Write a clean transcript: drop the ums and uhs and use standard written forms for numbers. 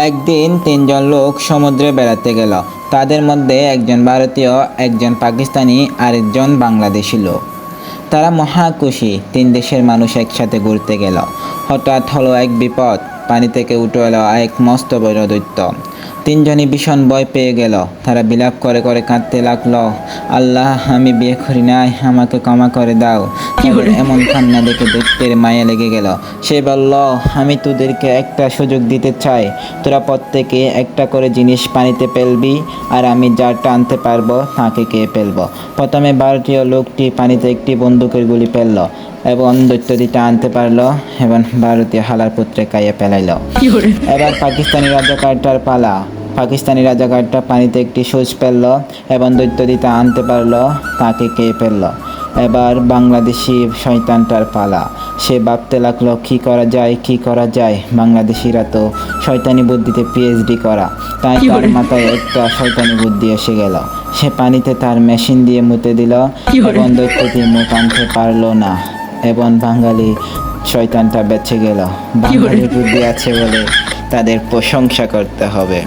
একদিন তিনজন লোক সমুদ্রে বেড়াতে গেল। তাদের মধ্যে একজন ভারতীয়, একজন পাকিস্তানি আর একজন বাংলাদেশি লোক। তারা মহা খুশি, তিন দেশের মানুষ একসাথে ঘুরতে গেল। হঠাৎ হলো এক বিপদ, পানি থেকে উঠে এলো এক মস্ত বড় দৈত্য। তিনজনই ভীষণ ভয় পেয়ে গেল। তারা বিলাপ করে করে কাঁদতে লাগলো, আল্লাহ, আমি বিয়ে করি নাই, আমাকে ক্ষমা করে দাও। তাদের এমন কান্না দেখে দৈত্যের মায়া লেগে গেল। সে বলল, আমি তোদেরকে একটা সুযোগ দিতে চাই। তোরা প্রত্যেকে একটা করে জিনিস পানিতে ফেলবি, আর আমি যার টানতে পারবো তাকে কে ফেলবো। প্রথমে ভারতীয় লোকটি পানিতে একটি বন্দুকের গুলি ফেললো এবং দৈত্যটি টানতে পারলো এবং ভারতীয় হালার পুত্রে কাইয়ে ফেলাইল। এবার পাকিস্তানি রাজাকারটার পালা। পাকিস্তানি রাজাকারটা পানিতে একটি সুচ ফেলল এবং দৈত্যটি আনতে পারলো তাকে কে ফেললো। এবার বাংলাদেশি শয়তানটার পালা। সে ভাবতে লাগলো, কি করা যায়, কি করা যায়। বাংলাদেশিরা তো শয়তানি বুদ্ধিতে পিএইচডি করা, তাই তার মাথায় একটা শয়তানি বুদ্ধি এসে গেল। সে পানিতে তার মেশিন দিয়ে মুতে দিল এবং দৈত্যটি মুখ আনতে পারলো না এবং বাঙালি শয়তানটা বেঁচে গেল। বাঙালির বুদ্ধি আছে বলে তাদের প্রশংসা করতে হবে।